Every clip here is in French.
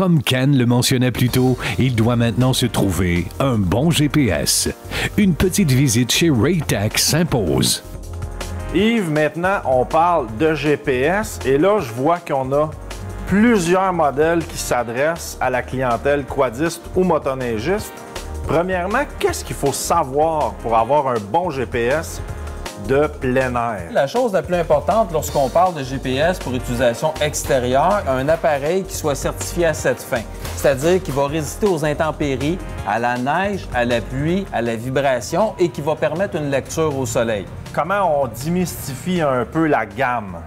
Comme Ken le mentionnait plus tôt, il doit maintenant se trouver un bon GPS. Une petite visite chez Raytech s'impose. Yves, maintenant, on parle de GPS et là, je vois qu'on a plusieurs modèles qui s'adressent à la clientèle quadiste ou motoneigiste. Premièrement, qu'est-ce qu'il faut savoir pour avoir un bon GPS de plein air? La chose la plus importante lorsqu'on parle de GPS pour utilisation extérieure, un appareil qui soit certifié à cette fin. C'est-à-dire qui va résister aux intempéries, à la neige, à la pluie, à la vibration et qui va permettre une lecture au soleil. Comment on démystifie un peu la gamme?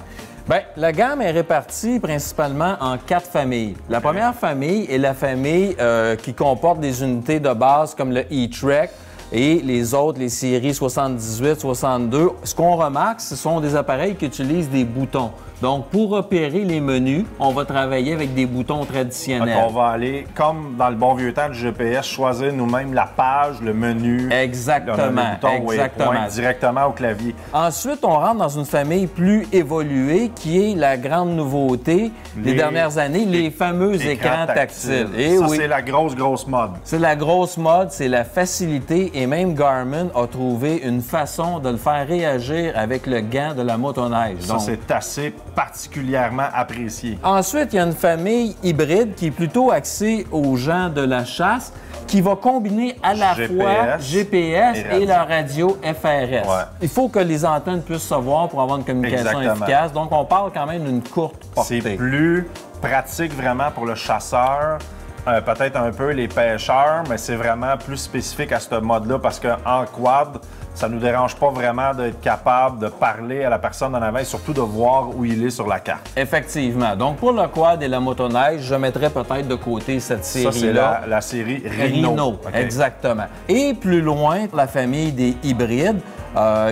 Bien, la gamme est répartie principalement en 4 familles. La première famille est la famille qui comporte des unités de base comme le E-Trek et les autres, les séries 78, 62. Ce qu'on remarque, ce sont des appareils qui utilisent des boutons. Donc, pour opérer les menus, on va travailler avec des boutons traditionnels. Donc, on va aller, comme dans le bon vieux temps du GPS, choisir nous-mêmes la page, le menu. Exactement. Le bouton Exactement. Directement au clavier. Ensuite, on rentre dans une famille plus évoluée qui est la grande nouveauté des dernières années, les fameux écrans tactiles. Et ça, oui, c'est la grosse mode. c'est la grosse mode, c'est la facilité et même Garmin a trouvé une façon de le faire réagir avec le gant de la motoneige. Ça, c'est assez particulièrement apprécié. Ensuite, il y a une famille hybride qui est plutôt axée aux gens de la chasse, qui va combiner à la fois GPS et la radio FRS. Ouais. Il faut que les antennes puissent se voir pour avoir une communication efficace. Donc, on parle quand même d'une courte portée. C'est plus pratique vraiment pour le chasseur, peut-être un peu les pêcheurs, mais c'est vraiment plus spécifique à ce mode-là parce qu'en quad, ça ne nous dérange pas vraiment d'être capable de parler à la personne en avant et surtout de voir où il est sur la carte. Effectivement. Donc, pour le quad et la motoneige, je mettrais peut-être de côté cette série-là. Ça, c'est la série Rhino. Okay. Exactement. Et plus loin, la famille des hybrides,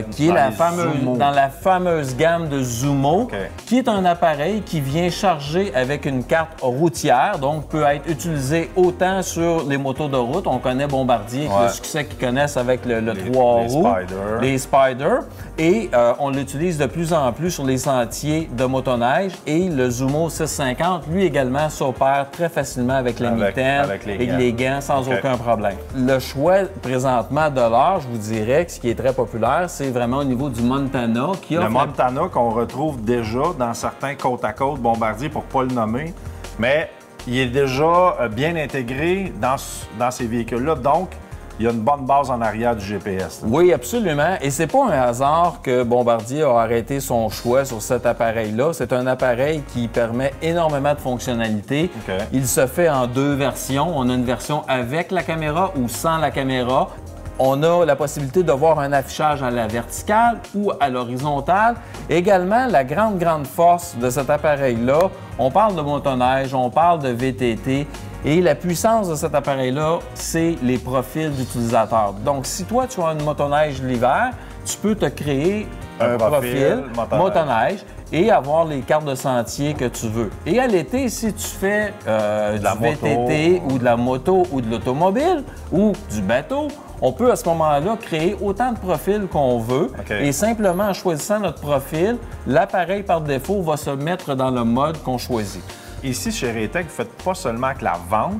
qui est dans la fameuse gamme de Zumo, qui est un appareil qui vient charger avec une carte routière, donc peut être utilisé autant sur les motos de route. On connaît Bombardier, avec le succès qu'ils connaissent avec le 3 roues, les Spyder, et on l'utilise de plus en plus sur les sentiers de motoneige. Et le Zumo 650, lui également, s'opère très facilement avec la mitaine et les gants sans aucun problème. Le choix présentement de l'heure, je vous dirais que ce qui est très populaire, c'est vraiment au niveau du Montana. Le Montana qu'on retrouve déjà dans certains côte-à-côte Bombardier, pour ne pas le nommer, mais il est déjà bien intégré dans ces véhicules-là. Donc, il y a une bonne base en arrière du GPS. Oui, absolument. Et c'est pas un hasard que Bombardier a arrêté son choix sur cet appareil-là. C'est un appareil qui permet énormément de fonctionnalités. Il se fait en 2 versions. On a une version avec la caméra ou sans la caméra. On a la possibilité de voir un affichage à la verticale ou à l'horizontale. Également, la grande force de cet appareil-là, on parle de motoneige, on parle de VTT, et la puissance de cet appareil-là, c'est les profils d'utilisateurs. Donc, si toi, tu as une motoneige l'hiver, tu peux te créer un profil motoneige et avoir les cartes de sentier que tu veux. Et à l'été, si tu fais du VTT ou de la moto ou de l'automobile ou du bateau, on peut à ce moment-là créer autant de profils qu'on veut et simplement en choisissant notre profil, l'appareil par défaut va se mettre dans le mode qu'on choisit. Ici, chez Raytech, vous ne faites pas seulement que la vente,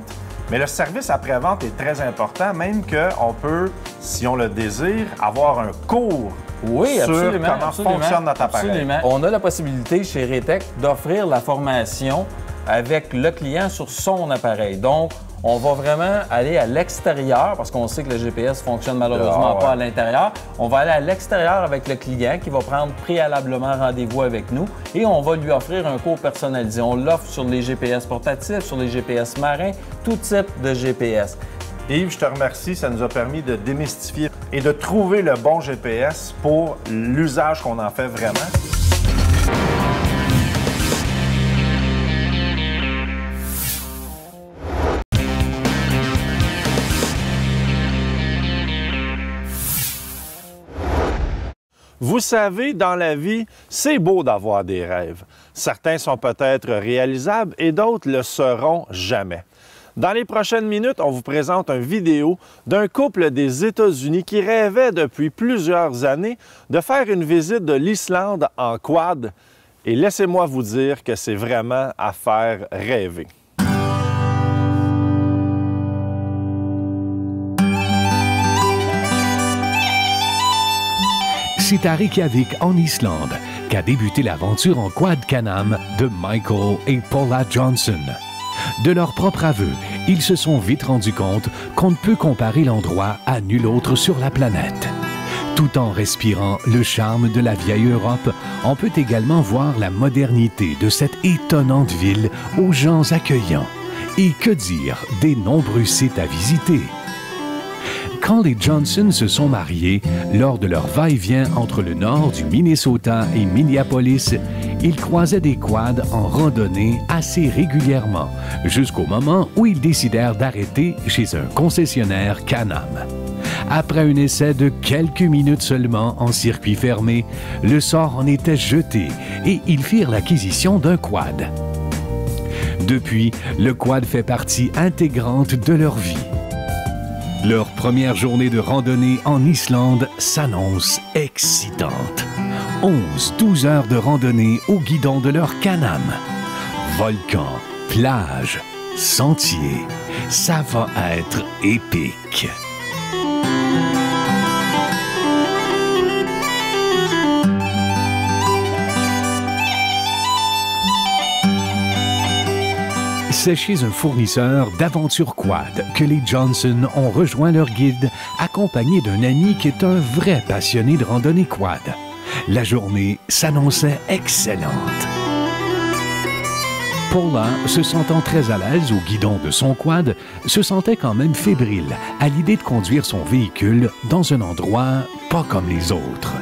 mais le service après-vente est très important, même qu'on peut, si on le désire, avoir un cours sur comment fonctionne notre appareil. Absolument. On a la possibilité chez Raytech d'offrir la formation avec le client sur son appareil. Donc, on va vraiment aller à l'extérieur, parce qu'on sait que le GPS fonctionne malheureusement pas à l'intérieur. On va aller à l'extérieur avec le client qui va prendre préalablement rendez-vous avec nous et on va lui offrir un cours personnalisé. On l'offre sur les GPS portatifs, sur les GPS marins, tout type de GPS. Yves, je te remercie. Ça nous a permis de démystifier et de trouver le bon GPS pour l'usage qu'on en fait vraiment. Vous savez, dans la vie, c'est beau d'avoir des rêves. Certains sont peut-être réalisables et d'autres le seront jamais. Dans les prochaines minutes, on vous présente une vidéo d'un couple des États-Unis qui rêvait depuis plusieurs années de faire une visite de l'Islande en quad. Et laissez-moi vous dire que c'est vraiment à faire rêver. c'est à Reykjavik, en Islande, qu'a débuté l'aventure en quad Can-Am de Michael et Paula Johnson. De leur propre aveu, ils se sont vite rendus compte qu'on ne peut comparer l'endroit à nul autre sur la planète. Tout en respirant le charme de la vieille Europe, on peut également voir la modernité de cette étonnante ville aux gens accueillants. Et que dire des nombreux sites à visiter? Quand les Johnson se sont mariés, lors de leur va-et-vient entre le nord du Minnesota et Minneapolis, ils croisaient des quads en randonnée assez régulièrement, jusqu'au moment où ils décidèrent d'arrêter chez un concessionnaire Can-Am. Après un essai de quelques minutes seulement en circuit fermé, le sort en était jeté et ils firent l'acquisition d'un quad. Depuis, le quad fait partie intégrante de leur vie. Leur première journée de randonnée en Islande s'annonce excitante. 11-12 heures de randonnée au guidon de leur Can-Am. Volcans, plages, sentiers, ça va être épique. C'est chez un fournisseur d'aventures quad que les Johnson ont rejoint leur guide, accompagnés d'un ami qui est un vrai passionné de randonnée quad. La journée s'annonçait excellente. Paula, se sentant très à l'aise au guidon de son quad, se sentait quand même fébrile à l'idée de conduire son véhicule dans un endroit pas comme les autres.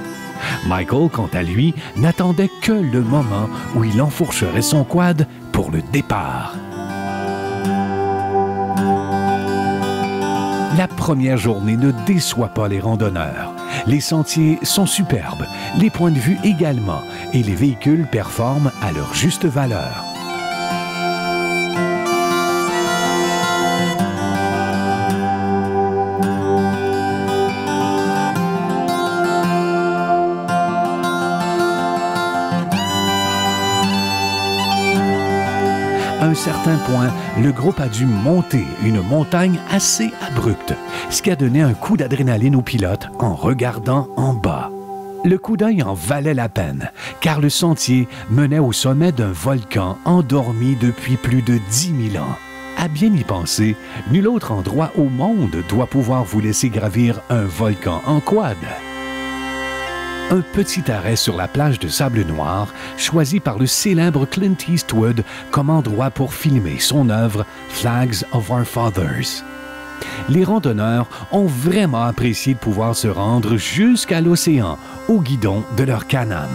Michael, quant à lui, n'attendait que le moment où il enfourcherait son quad pour le départ. La première journée ne déçoit pas les randonneurs. Les sentiers sont superbes, les points de vue également, et les véhicules performent à leur juste valeur. À un certain point, le groupe a dû monter une montagne assez abrupte, ce qui a donné un coup d'adrénaline au pilote en regardant en bas. Le coup d'œil en valait la peine, car le sentier menait au sommet d'un volcan endormi depuis plus de 10 000 ans. À bien y penser, nul autre endroit au monde doit pouvoir vous laisser gravir un volcan en quad. Un petit arrêt sur la plage de sable noir, choisi par le célèbre Clint Eastwood comme endroit pour filmer son œuvre Flags of Our Fathers. Les randonneurs ont vraiment apprécié de pouvoir se rendre jusqu'à l'océan, au guidon de leur Can-Am.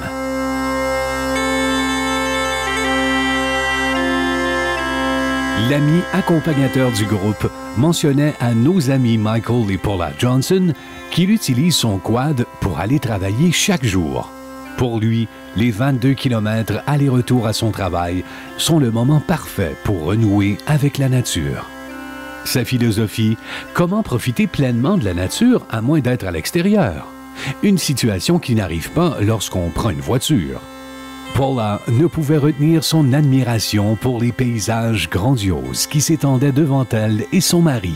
L'ami accompagnateur du groupe mentionnait à nos amis Michael et Paula Johnson qu'il utilise son quad pour aller travailler chaque jour. Pour lui, les 22 km aller-retour à son travail sont le moment parfait pour renouer avec la nature. Sa philosophie, comment profiter pleinement de la nature à moins d'être à l'extérieur? Une situation qui n'arrive pas lorsqu'on prend une voiture. Paula ne pouvait retenir son admiration pour les paysages grandioses qui s'étendaient devant elle et son mari.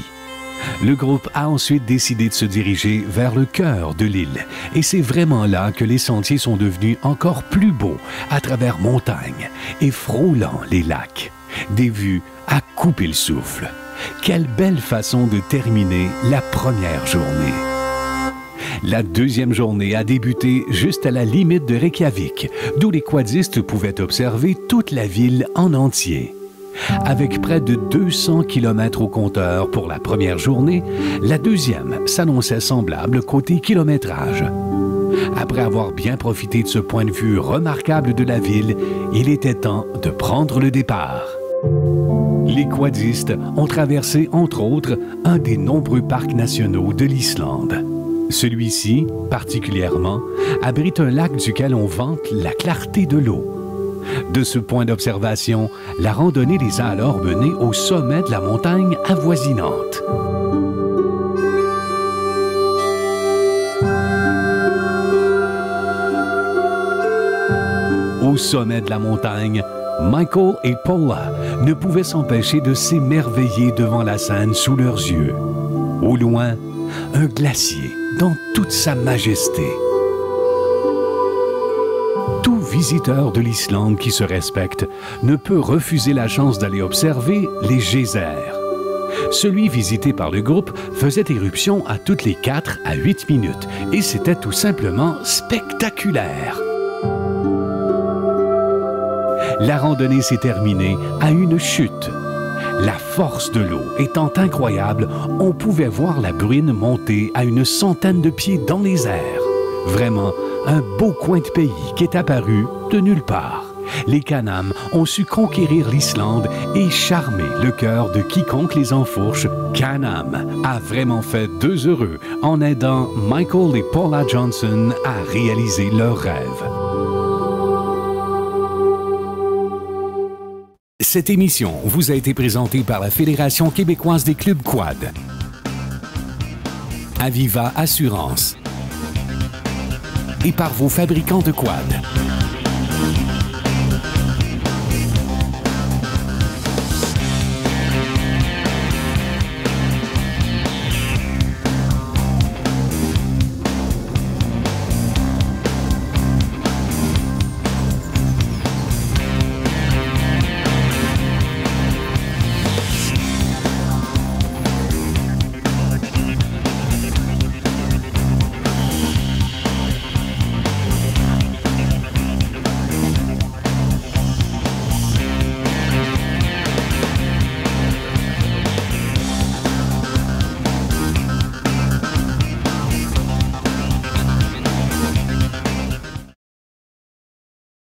Le groupe a ensuite décidé de se diriger vers le cœur de l'île et c'est vraiment là que les sentiers sont devenus encore plus beaux à travers montagnes et frôlant les lacs. Des vues à couper le souffle. Quelle belle façon de terminer la première journée. La deuxième journée a débuté juste à la limite de Reykjavik, d'où les quadistes pouvaient observer toute la ville en entier. Avec près de 200 km au compteur pour la première journée, la deuxième s'annonçait semblable côté kilométrage. Après avoir bien profité de ce point de vue remarquable de la ville, il était temps de prendre le départ. Les quadistes ont traversé, entre autres, un des nombreux parcs nationaux de l'Islande. Celui-ci, particulièrement, abrite un lac duquel on vante la clarté de l'eau. De ce point d'observation, la randonnée les a alors menés au sommet de la montagne avoisinante. Au sommet de la montagne, Michael et Paula ne pouvaient s'empêcher de s'émerveiller devant la scène sous leurs yeux. Au loin, un glacier dans toute sa majesté. visiteur de l'Islande qui se respecte ne peut refuser la chance d'aller observer les geysers. Celui visité par le groupe faisait éruption à toutes les 4 à 8 minutes et c'était tout simplement spectaculaire. La randonnée s'est terminée à une chute. La force de l'eau étant incroyable, on pouvait voir la bruine monter à une centaine de pieds dans les airs. Vraiment, un beau coin de pays qui est apparu de nulle part. Les Canam ont su conquérir l'Islande et charmer le cœur de quiconque les enfourche. Canam a vraiment fait 2 heureux en aidant Michael et Paula Johnson à réaliser leur rêve. Cette émission vous a été présentée par la Fédération québécoise des clubs quad, Aviva Assurance et par vos fabricants de quad.